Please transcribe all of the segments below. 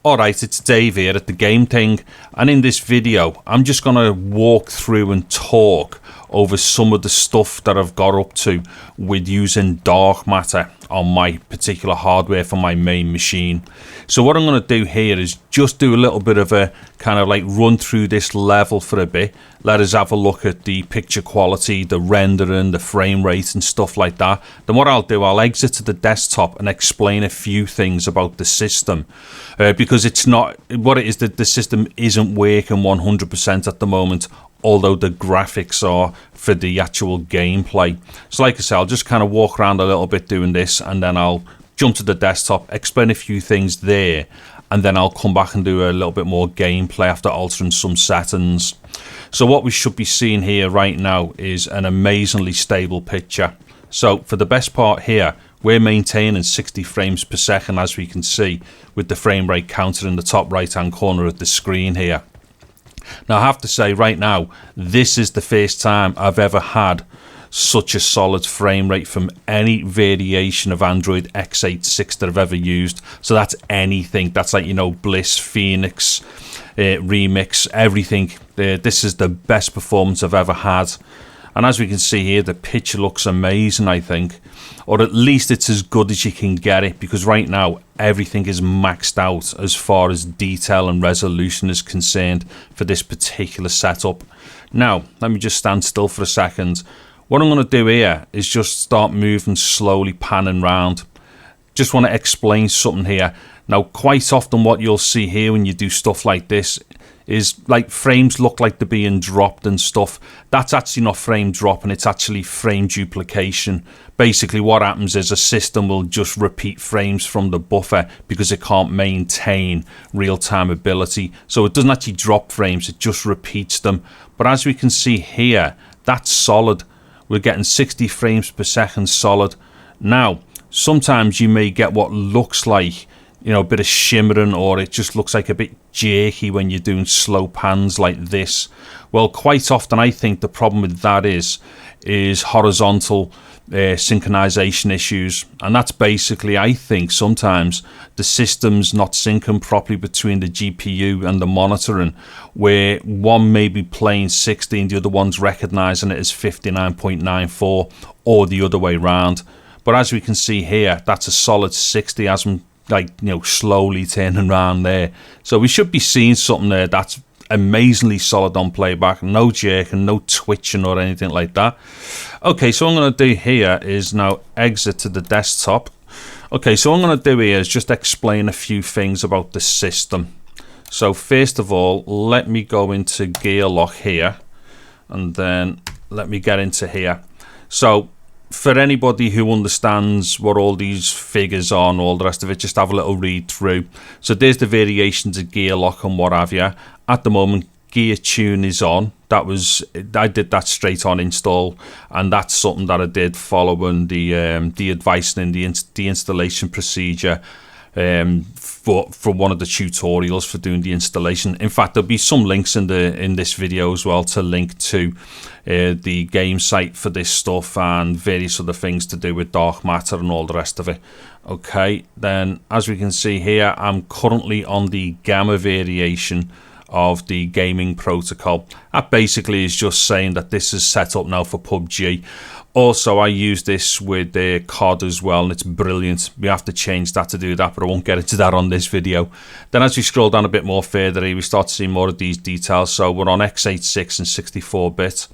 Alright, it's Dave here at the Game Thing, and in this video I'm just going to walk through and talk over some of the stuff that I've got up to with using dark matter on my particular hardware for my main machine. So what I'm going to do here is just do a little bit of a kind of like run through this level for a bit. Let us have a look at the picture quality, the rendering, the frame rate and stuff like that. Then what I'll do, I'll exit to the desktop and explain a few things about the system, because it's not what it is that the system isn't working 100% at the moment, although the graphics are for the actual gameplay. So like I said, I'll just kind of walk around a little bit doing this, and then I'll jump to the desktop, explain a few things there, and then I'll come back and do a little bit more gameplay after altering some settings. So what we should be seeing here right now is an amazingly stable picture. So for the best part here, we're maintaining 60 frames per second, as we can see with the frame rate counter in the top right hand corner of the screen here. Now I have to say right now, this is the first time I've ever had such a solid frame rate from any variation of Android x86 that I've ever used. So that's anything, that's like, you know, Bliss, Phoenix, Remix, everything. This is the best performance I've ever had. And as we can see here, the picture looks amazing, I think, or at least it's as good as you can get it, because right now everything is maxed out as far as detail and resolution is concerned for this particular setup. Now let me just stand still for a second. What I'm going to do here is just start moving slowly, panning around. Just want to explain something here. Now quite often what you'll see here when you do stuff like this is like frames look like they're being dropped and stuff. That's actually not frame dropping, it's actually frame duplication. Basically what happens is a system will just repeat frames from the buffer because it can't maintain real-time ability. So it doesn't actually drop frames, it just repeats them. But as we can see here, that's solid. We're getting 60 frames per second solid. Now, sometimes you may get what looks like, you know, a bit of shimmering, or it just looks like a bit jerky when you're doing slow pans like this. Well, quite often I think the problem with that is horizontal synchronization issues, and that's basically, I think sometimes the system's not syncing properly between the GPU and the monitoring, where one may be playing 60 and the other one's recognizing it as 59.94, or the other way around. But as we can see here, that's a solid 60 as I'm like, you know, slowly turning around there. So we should be seeing something there that's amazingly solid on playback, no jerking, no twitching or anything like that. Okay, so what I'm going to do here is now exit to the desktop. Okay, so what I'm going to do here is just explain a few things about the system. So first of all, let me go into gear lock here, and then let me get into here. So for anybody who understands what all these figures are and all the rest of it, just have a little read through. So there's the variations of gear lock and what have you. At the moment, gear tune is on. I did that straight on install, and that's something that I did following the advice and the installation procedure for one of the tutorials for doing the installation. In fact, there'll be some links in this video as well to link to the game site for this stuff and various other things to do with dark matter and all the rest of it. Okay, then as we can see here, I'm currently on the gamma variation of the gaming protocol. That basically is just saying that this is set up now for PUBG. Also, I use this with the COD as well, and it's brilliant. We have to change that to do that, but I won't get into that on this video. Then as we scroll down a bit more further here, we start to see more of these details. So we're on x86 and 64-bit.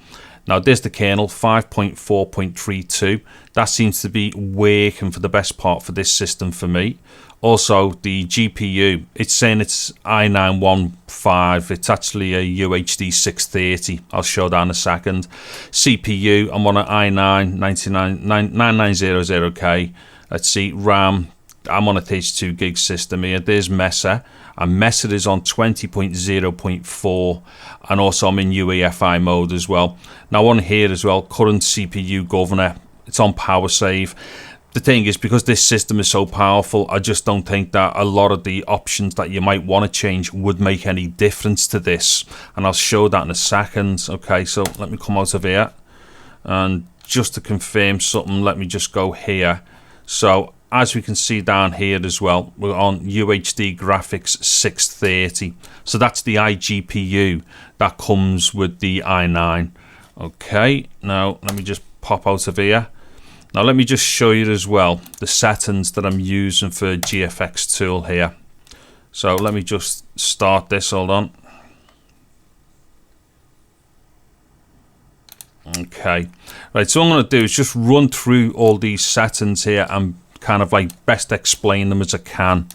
Now there's the kernel, 5.4.32. That seems to be working for the best part for this system for me. Also, the GPU, it's saying it's i915. It's actually a UHD 630. I'll show that in a second. CPU, I'm on an i9-9900K. Let's see, RAM, I'm on a 32 gig system here. There's MESA, and MESA is on 20.0.4, and also I'm in UEFI mode as well. Now on here as well, current CPU governor, it's on power save. The thing is, because this system is so powerful, I just don't think that a lot of the options that you might want to change would make any difference to this, and I'll show that in a second. Okay, so let me come out of here, and just to confirm something, let me just go here. So as we can see down here as well, we're on UHD Graphics 630. So that's the iGPU that comes with the i9. Okay, now let me just pop out of here. Now let me just show you as well the settings that I'm using for GFX tool here. So let me just start this, hold on. Okay, right, so what I'm going to do is just run through all these settings here and kind of like best explain them as I can.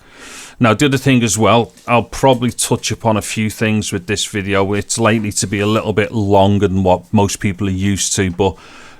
Now the other thing as well, I'll probably touch upon a few things with this video. It's likely to be a little bit longer than what most people are used to, but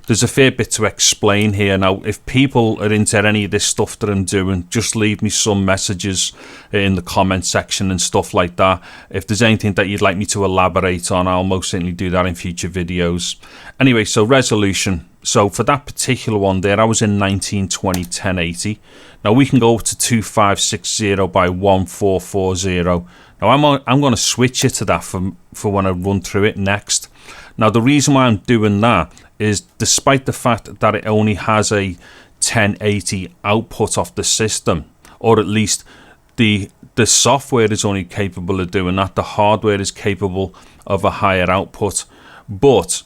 there's a fair bit to explain here. Now, if people are into any of this stuff that I'm doing, just leave me some messages in the comment section and stuff like that. If there's anything that you'd like me to elaborate on, I'll most certainly do that in future videos. Anyway, so resolution. So for that particular one there, I was in 1920 1080. Now we can go up to 2560 by 1440. Now I'm going to switch it to that for when I run through it next. Now the reason why I'm doing that is, despite the fact that it only has a 1080 output off the system, or at least the software is only capable of doing that, the hardware is capable of a higher output. But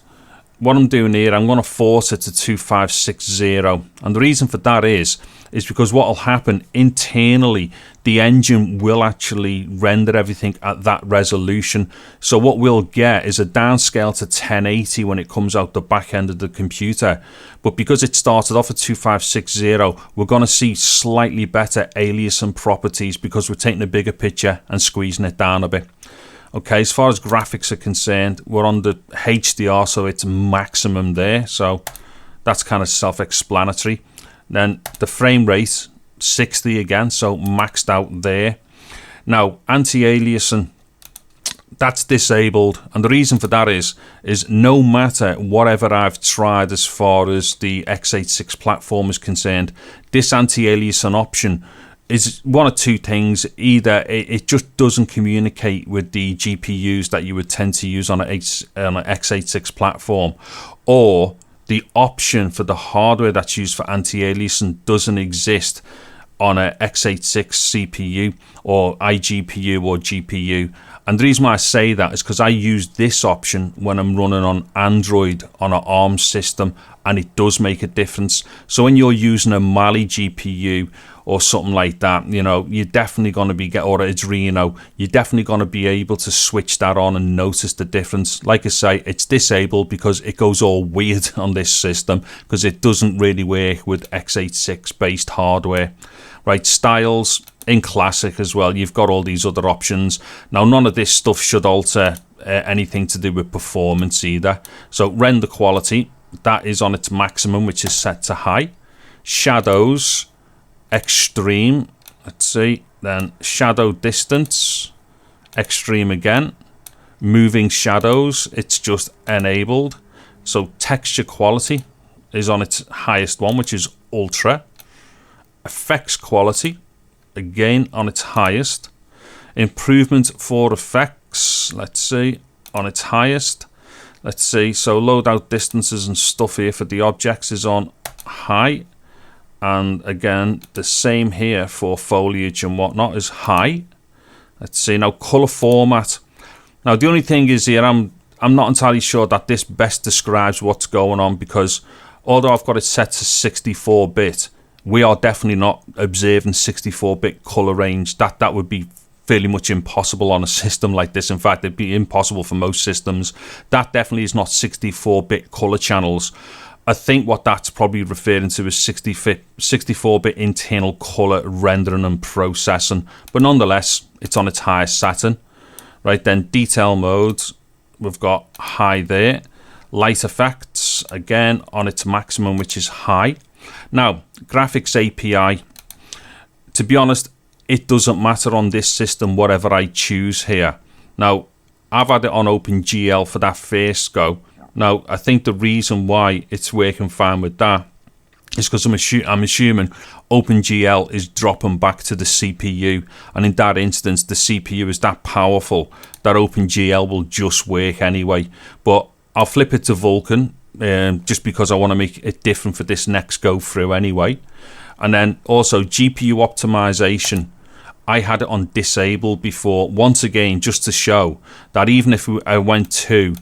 what I'm doing here, I'm going to force it to 2560, and the reason for that is because what will happen internally, the engine will actually render everything at that resolution. So what we'll get is a downscale to 1080 when it comes out the back end of the computer. But because it started off at 2560, we're going to see slightly better aliasing properties because we're taking a bigger picture and squeezing it down a bit. Okay, as far as graphics are concerned, we're on the HDR, so it's maximum there. So that's kind of self-explanatory. Then the frame rate, 60 again, so maxed out there. Now, anti-aliasing, that's disabled, and the reason for that is no matter whatever I've tried as far as the x86 platform is concerned, this anti-aliasing option is one of two things. Either it just doesn't communicate with the GPUs that you would tend to use on an x86 platform, or the option for the hardware that's used for anti-aliasing doesn't exist on a x86 CPU or iGPU or GPU. And the reason why I say that is because I use this option when I'm running on Android on an ARM system, and it does make a difference. So when you're using a Mali GPU or something like that, you know, you're definitely going to be, or Adreno, you're definitely going to be able to switch that on and notice the difference. Like I say, it's disabled because it goes all weird on this system because it doesn't really work with x86 based hardware. Right, styles in classic as well. You've got all these other options. Now, none of this stuff should alter anything to do with performance either. So render quality, that is on its maximum, which is set to high. Shadows, extreme, let's see, then shadow distance, extreme again. Moving shadows, it's just enabled. So texture quality is on its highest one, which is ultra. Effects quality, again on its highest. Improvement for effects, let's see, on its highest. Let's see, so loadout distances and stuff here for the objects is on high. And again, the same here for foliage and whatnot is high. Let's see, now color format. Now the only thing is here, I'm not entirely sure that this best describes what's going on, because although I've got it set to 64-bit, we are definitely not observing 64-bit color range. That would be fairly much impossible on a system like this. In fact, it'd be impossible for most systems. That definitely is not 64-bit color channels. I think what that's probably referring to is 64-bit internal color rendering and processing. But nonetheless, it's on its highest setting. Right, then detail mode, we've got high there. Light effects, again, on its maximum, which is high. Now, graphics API, to be honest, it doesn't matter on this system whatever I choose here. Now, I've had it on OpenGL for that first go. Now, I think the reason why it's working fine with that is because I'm assuming OpenGL is dropping back to the CPU, and in that instance, the CPU is that powerful that OpenGL will just work anyway. But I'll flip it to Vulkan, just because I want to make it different for this next go through anyway. And then also GPU optimization, I had it on disabled before, once again, just to show that even if I went to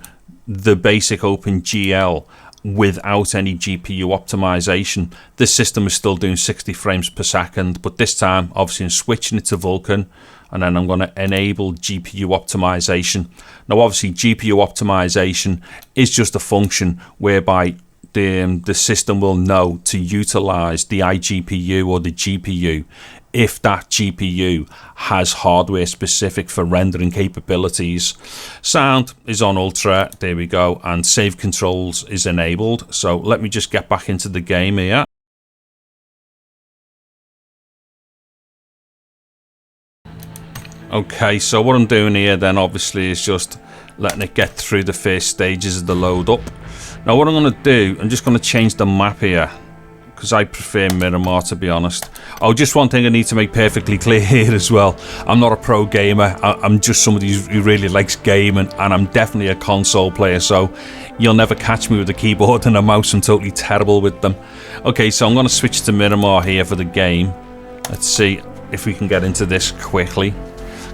the basic OpenGL without any GPU optimization, this system is still doing 60 frames per second. But this time, obviously, I'm switching it to Vulkan, and then I'm going to enable GPU optimization. Now, obviously, GPU optimization is just a function whereby the system will know to utilize the iGPU or the GPU if that GPU has hardware specific for rendering capabilities. Sound is on ultra, there we go, and save controls is enabled. So let me just get back into the game here. Okay, so what I'm doing here then obviously is just letting it get through the first stages of the load up. Now what I'm going to do, I'm just going to change the map here, because I prefer Miramar, to be honest. Oh, just one thing I need to make perfectly clear here as well. I'm not a pro gamer. I'm just somebody who really likes gaming, and I'm definitely a console player, so you'll never catch me with a keyboard and a mouse. I'm totally terrible with them. Okay, so I'm going to switch to Miramar here for the game. Let's see if we can get into this quickly.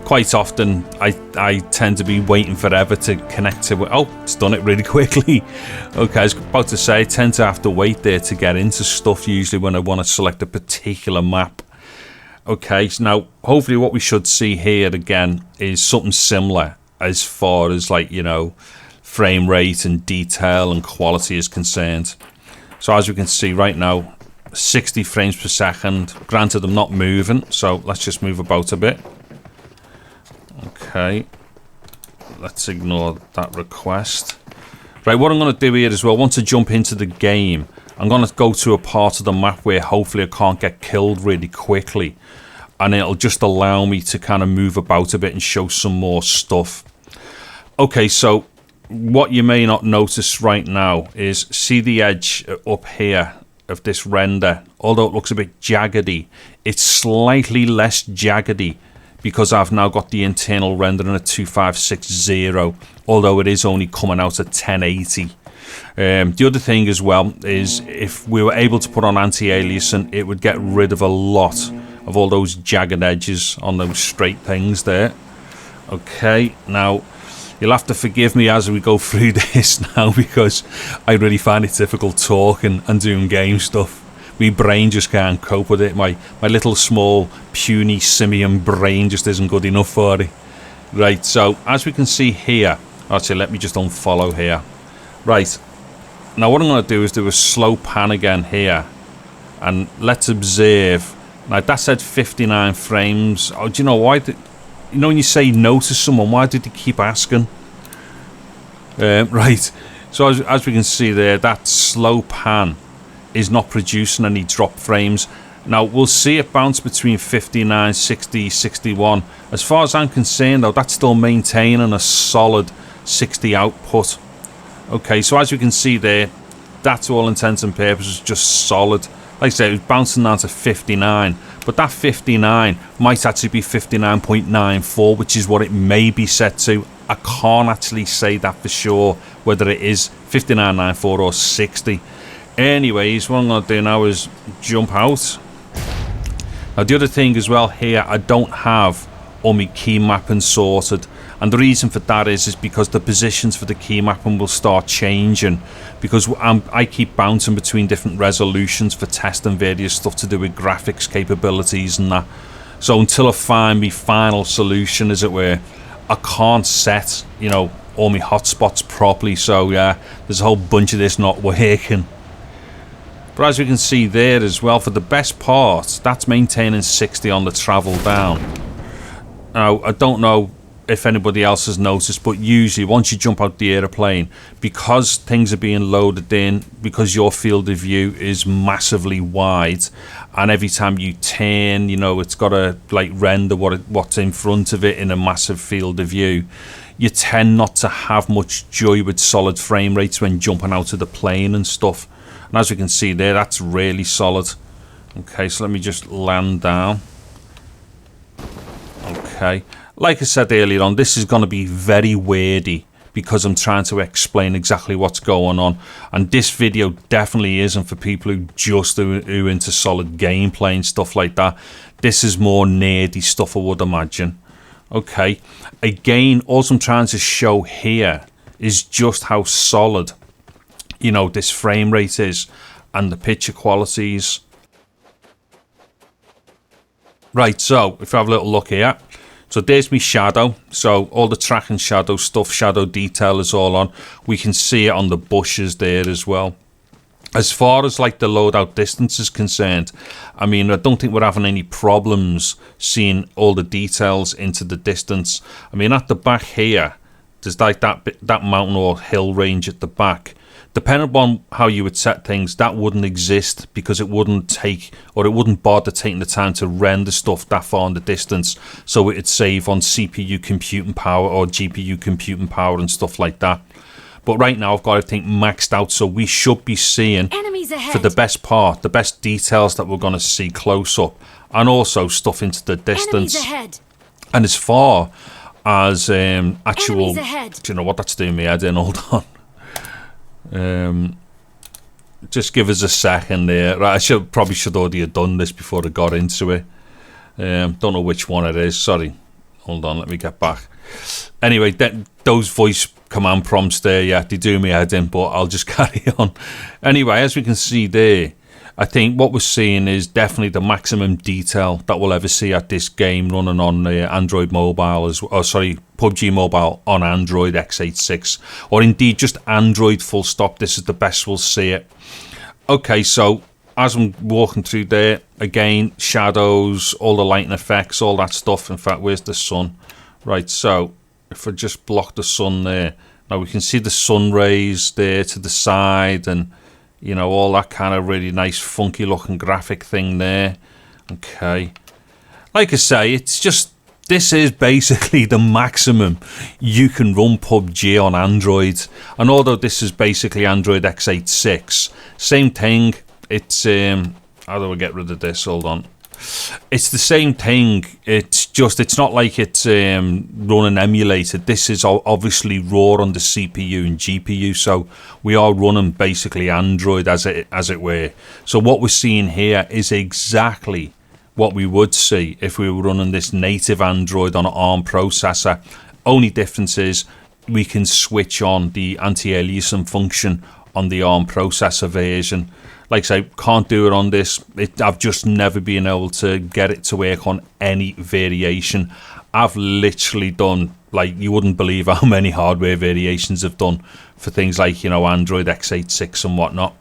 Quite often, I tend to be waiting forever to connect to it. Oh, it's done it really quickly. Okay, I was about to say, I tend to have to wait there to get into stuff usually when I want to select a particular map. Okay, so now, hopefully what we should see here again is something similar as far as, like, you know, frame rate and detail and quality is concerned. So as we can see right now, 60 frames per second. Granted, I'm not moving, so let's just move about a bit. Okay, let's ignore that request. Right, what I'm going to do here as well, once I jump into the game, I'm going to go to a part of the map where hopefully I can't get killed really quickly, and it'll just allow me to kind of move about a bit and show some more stuff. Okay, so what you may not notice right now is, see the edge up here of this render, although it looks a bit jaggedy, it's slightly less jaggedy because I've now got the internal rendering at 2560, although it is only coming out at 1080. The other thing as well is, if we were able to put on anti-aliasing, it would get rid of a lot of all those jagged edges on those straight things there. Okay, now you'll have to forgive me as we go through this now, because I really find it difficult talking and doing game stuff. My brain just can't cope with it. My little small puny simian brain just isn't good enough for it. Right, so as we can see here, actually let me just unfollow here. Right, now what I'm going to do is do a slow pan again here, and let's observe. Now that said 59 frames. Oh, do you know why? You know when you say no to someone, why did they keep asking? Right, so as we can see there, that slow pan is not producing any drop frames. Now we'll see it bounce between 59, 60, 61. As far as I'm concerned though, that's still maintaining a solid 60 output. Okay, so as you can see there, that's all intents and purposes just solid. Like I said, it was bouncing down to 59, but that 59 might actually be 59.94, which is what it may be set to. I can't actually say that for sure, whether it is 59.94 or 60. Anyways, what I'm going to do now is jump out. Now the other thing as well here, I don't have all my key mapping sorted, and the reason for that is because the positions for the key mapping will start changing, because I keep bouncing between different resolutions for testing various stuff to do with graphics capabilities and that. So until I find my final solution, as it were, I can't set, you know, all my hotspots properly. So yeah, there's a whole bunch of this not working. But as you can see there as well, for the best part, that's maintaining 60 on the travel down. Now, I don't know if anybody else has noticed, but usually once you jump out the airplane, because things are being loaded in, because your field of view is massively wide, and every time you turn, you know, it's got to like render what's in front of it in a massive field of view, you tend not to have much joy with solid frame rates when jumping out of the plane and stuff. And as we can see there, that's really solid. Okay, so let me just land down. Okay, like I said earlier on, this is going to be very weirdy, because I'm trying to explain exactly what's going on. And this video definitely isn't for people who just are into solid gameplay and stuff like that. This is more nerdy stuff, I would imagine. Okay, again, all I'm trying to show here is just how solid, you know, this frame rate is and the picture qualities. Right, so if I have a little look here, so there's my shadow. So all the tracking shadow stuff, shadow detail is all on. We can see it on the bushes there as well. As far as like the loadout distance is concerned, I mean, I don't think we're having any problems seeing all the details into the distance. I mean, at the back here, there's like that mountain or hill range at the back. Depending upon how you would set things, that wouldn't exist because it wouldn't take, or it wouldn't bother taking the time to render stuff that far in the distance, so it'd save on CPU computing power or GPU computing power and stuff like that. But right now I've got everything maxed out, so we should be seeing, for the best part, the best details that we're going to see close up, and also stuff into the distance. And as far as actual, do you know what, that's doing me head in, hold on. Just give us a second there. Right, I probably should already have done this before I got into it. Don't know which one it is, sorry. Hold on, let me get back. Anyway, those voice command prompts there, yeah, they do me head in, but I'll just carry on. Anyway, as we can see there, I think what we're seeing is definitely the maximum detail that we'll ever see at this game running on Android Mobile, PUBG Mobile on Android x86, or indeed just Android full stop. This is the best we'll see it. Okay, so as I'm walking through there, again, shadows, all the lighting effects, all that stuff. In fact, where's the sun? Right, so if I just block the sun there, now we can see the sun rays there to the side, and you know, all that kind of really nice funky looking graphic thing there. Okay, like I say, it's just, this is basically the maximum you can run PUBG on Android. And although this is basically Android x86, same thing, it's how do I get rid of this, hold on, it's the same thing. It's just, it's not like it's running emulated. This is obviously raw on the CPU and GPU, so we are running basically Android as it were. So what we're seeing here is exactly what we would see if we were running this native Android on an ARM processor. Only difference is we can switch on the anti-aliasing function on the ARM processor version. Like I say, can't do it on this. I've just never been able to get it to work on any variation. I've literally done, like, you wouldn't believe how many hardware variations I've done for things like, you know, Android x86 and whatnot.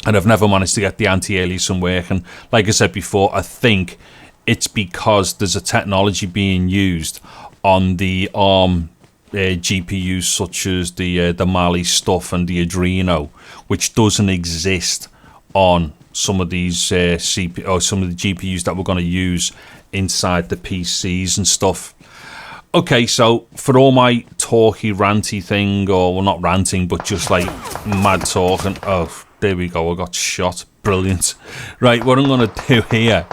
And I've never managed to get the anti-aliasing working. Like I said before, I think it's because there's a technology being used on the ARM GPUs, such as the Mali stuff and the Adreno, which doesn't exist on some of these CPU or some of the GPUs that we're going to use inside the PCs and stuff. Okay, so for all my talky, ranty thing, or well, not ranting, but just like mad talking. Oh, there we go, I got shot. Brilliant. Right, what I'm going to do here,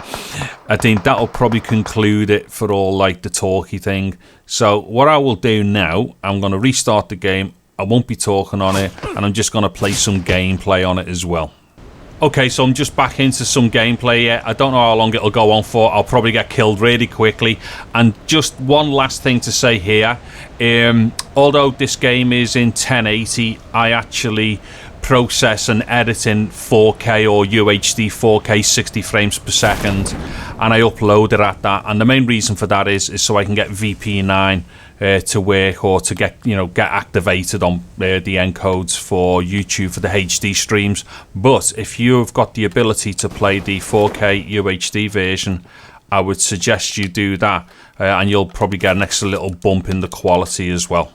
I think that'll probably conclude it for all like the talky thing. So what I will do now, I'm going to restart the game. I won't be talking on it, and I'm just going to play some gameplay on it as well. Okay, so I'm just back into some gameplay here. I don't know how long it'll go on for. I'll probably get killed really quickly. And just one last thing to say here. Although this game is in 1080, I actually process and edit in 4K or UHD 4K 60 frames per second. And I upload it at that. And the main reason for that is so I can get VP9 to work, or to get activated on the encodes for YouTube for the HD streams. But if you've got the ability to play the 4K UHD version, I would suggest you do that, and you'll probably get an extra little bump in the quality as well.